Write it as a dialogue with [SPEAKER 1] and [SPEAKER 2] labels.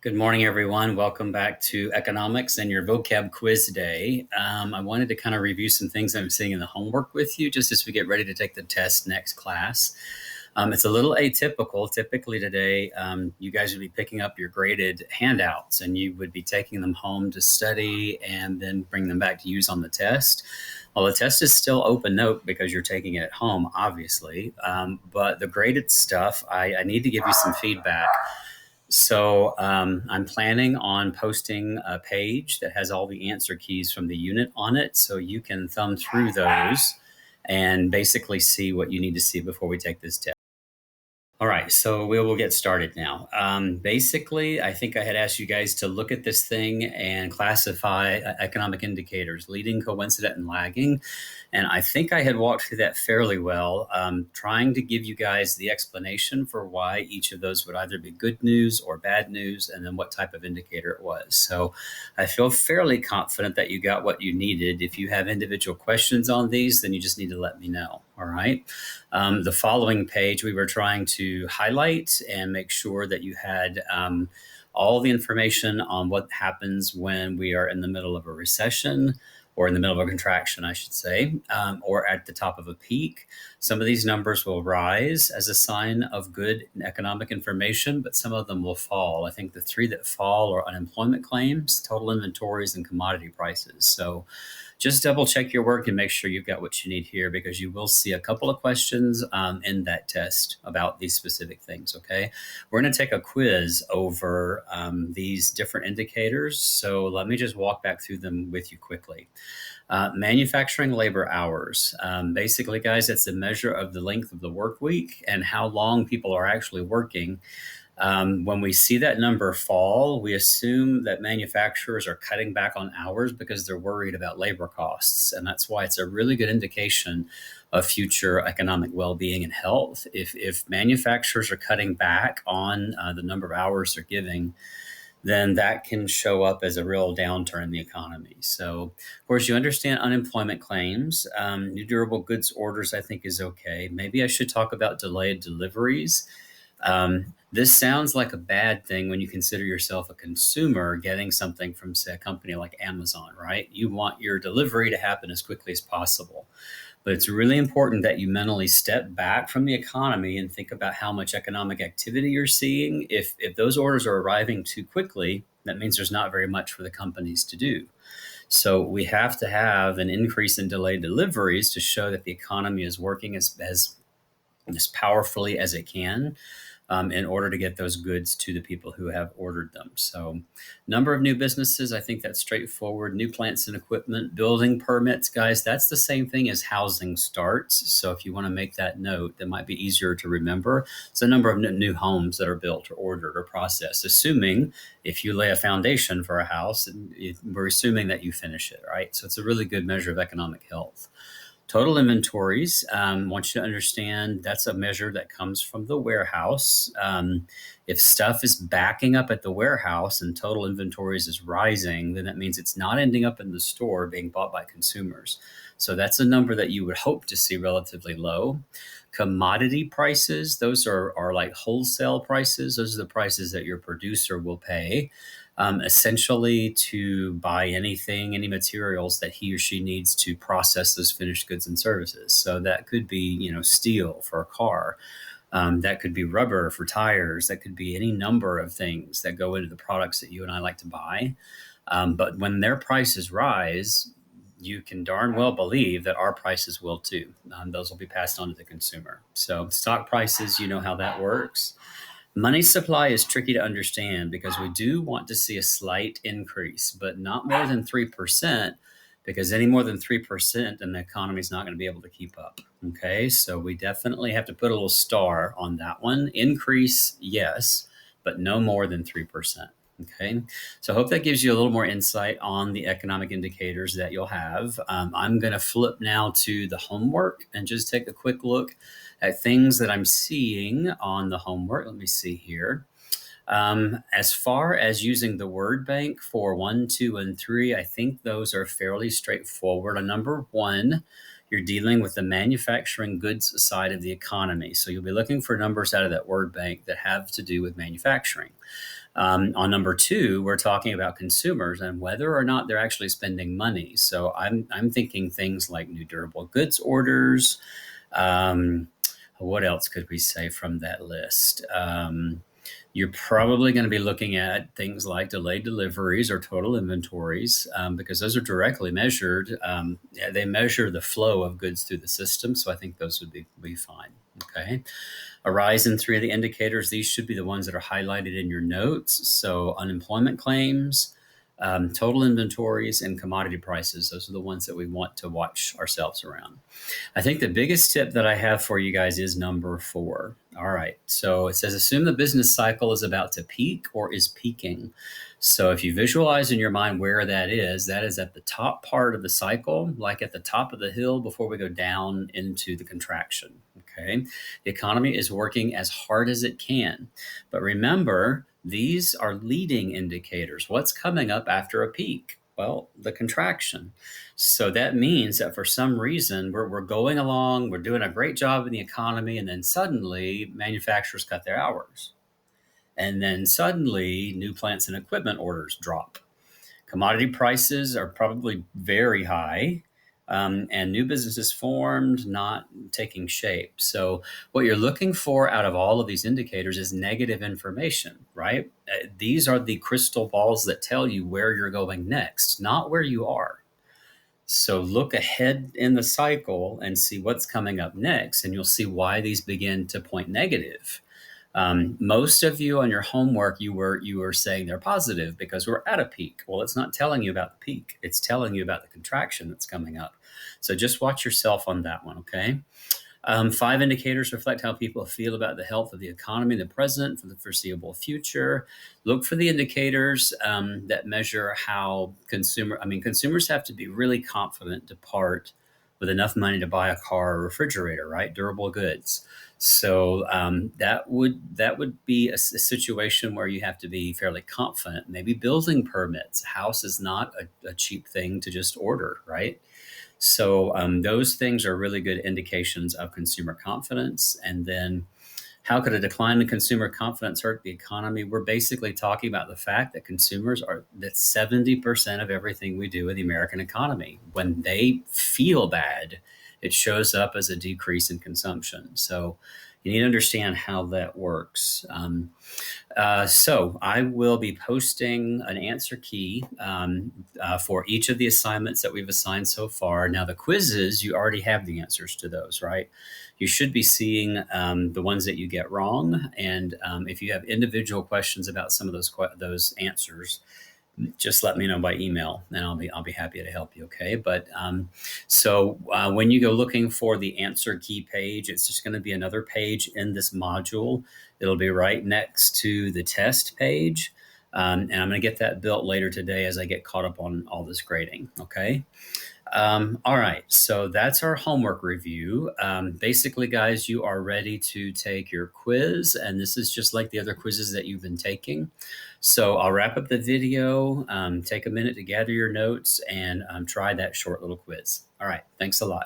[SPEAKER 1] Good morning, everyone. Welcome back to Economics and your vocab quiz day. I wanted to kind of review some things I'm seeing in the homework with you just as we get ready to take the test next class. It's a little atypical. Typically today, you guys would be picking up your graded handouts and you would be taking them home to study and then bring them back to use on the test. Well, the test is still open note because you're taking it at home, obviously. But the graded stuff, I need to give you some feedback. So I'm planning on posting a page that has all the answer keys from the unit on it, so you can thumb through those and basically see what you need to see before we take this test. All right, so we will get started now. Basically, I think I had asked you guys to look at this thing and classify economic indicators, leading, coincident, and lagging. And I think I had walked through that fairly well, trying to give you guys the explanation for why each of those would either be good news or bad news, and then what type of indicator it was. So I feel fairly confident that you got what you needed. If you have individual questions on these, then you just need to let me know. All right. The following page, we were trying to highlight and make sure that you had all the information on what happens when we are in the middle of a recession, or in the middle of a contraction, I should say, or at the top of a peak. Some of these numbers will rise as a sign of good economic information, but some of them will fall. I think the three that fall are unemployment claims, total inventories, and commodity prices. So just double check your work and make sure you've got what you need here, because you will see a couple of questions in that test about these specific things, okay? We're going to take a quiz over these different indicators, so let me just walk back through them with you quickly. Manufacturing labor hours. Basically, guys, it's a measure of the length of the work week and how long people are actually working. When we see that number fall, we assume that manufacturers are cutting back on hours because they're worried about labor costs. And that's why it's a really good indication of future economic well-being and health. If manufacturers are cutting back on the number of hours they're giving, then that can show up as a real downturn in the economy. So, of course, you understand unemployment claims. New durable goods orders, I think, is okay. Maybe I should talk about delayed deliveries. This sounds like a bad thing when you consider yourself a consumer getting something from, say, a company like Amazon, right? You want your delivery to happen as quickly as possible. But it's really important that you mentally step back from the economy and think about how much economic activity you're seeing. If those orders are arriving too quickly, that means there's not very much for the companies to do. So we have to have an increase in delayed deliveries to show that the economy is working as powerfully as it can, in order to get those goods to the people who have ordered them. So number of new businesses, I think that's straightforward. New plants and equipment, building permits, guys, that's the same thing as housing starts. So if you want to make that note, that might be easier to remember. It's the number of new homes that are built or ordered or processed, assuming if you lay a foundation for a house, we're assuming that you finish it, right? So it's a really good measure of economic health. Total inventories, want you to understand that's a measure that comes from the warehouse. If stuff is backing up at the warehouse and total inventories is rising, then that means it's not ending up in the store being bought by consumers. So that's a number that you would hope to see relatively low. Commodity prices, those are like wholesale prices. Those are the prices that your producer will pay, essentially to buy anything, any materials that he or she needs to process those finished goods and services. So that could be, steel for a car. That could be rubber for tires. That could be any number of things that go into the products that you and I like to buy. But when their prices rise, you can darn well believe that our prices will too. Those will be passed on to the consumer. So stock prices, you know how that works. Money supply is tricky to understand because we do want to see a slight increase, but not more than 3%, because any more than 3%, then the economy is not going to be able to keep up. Okay, so we definitely have to put a little star on that one. Increase, yes, but no more than 3%. Okay, so I hope that gives you a little more insight on the economic indicators that you'll have. I'm going to flip now to the homework and just take a quick look at things that I'm seeing on the homework. Let me see here. As far as using the word bank for 1, 2, and 3, I think those are fairly straightforward. On number 1, you're dealing with the manufacturing goods side of the economy. So you'll be looking for numbers out of that word bank that have to do with manufacturing. On number two, we're talking about consumers and whether or not they're actually spending money. So I'm thinking things like new durable goods orders. Um, what else could we say from that list? You're probably going to be looking at things like delayed deliveries or total inventories, because those are directly measured. They measure the flow of goods through the system. So I think those would be fine. Okay. A rise in three of the indicators. These should be the ones that are highlighted in your notes. So unemployment claims, total inventories, and commodity prices. Those are the ones that we want to watch ourselves around. I think the biggest tip that I have for you guys is number four. All right. So it says, assume the business cycle is about to peak or is peaking. So if you visualize in your mind where that is at the top part of the cycle, like at the top of the hill before we go down into the contraction. Okay. The economy is working as hard as it can. But remember, these are leading indicators. What's coming up after a peak? Well, the contraction. So that means that for some reason we're going along, we're doing a great job in the economy, and then suddenly manufacturers cut their hours. And then suddenly new plants and equipment orders drop. Commodity prices are probably very high, and new businesses formed, not taking shape. So what you're looking for out of all of these indicators is negative information, right? These are the crystal balls that tell you where you're going next, not where you are. So look ahead in the cycle and see what's coming up next, and you'll see why these begin to point negative. Most of you on your homework, you were saying they're positive because we're at a peak. Well, it's not telling you about the peak. It's telling you about the contraction that's coming up. So just watch yourself on that one, okay? Five indicators reflect how people feel about the health of the economy in the present for the foreseeable future. Look for the indicators that measure how consumers have to be really confident to part with enough money to buy a car or refrigerator, right? Durable goods. So that would be a situation where you have to be fairly confident. Maybe building permits. House is not a cheap thing to just order, right? So those things are really good indications of consumer confidence. And then how could a decline in consumer confidence hurt the economy? We're basically talking about the fact that that 70% of everything we do in the American economy, when they feel bad, it shows up as a decrease in consumption. So you need to understand how that works. So I will be posting an answer key for each of the assignments that we've assigned so far. Now the quizzes, you already have the answers to those, right? You should be seeing the ones that you get wrong. And if you have individual questions about some of those answers, just let me know by email, and I'll be happy to help you. Okay, but when you go looking for the answer key page, it's just going to be another page in this module. It'll be right next to the test page, and I'm going to get that built later today as I get caught up on all this grading. Okay. All right, so that's our homework review. Basically, guys, you are ready to take your quiz, and this is just like the other quizzes that you've been taking. So I'll wrap up the video, take a minute to gather your notes, and try that short little quiz. All right, thanks a lot.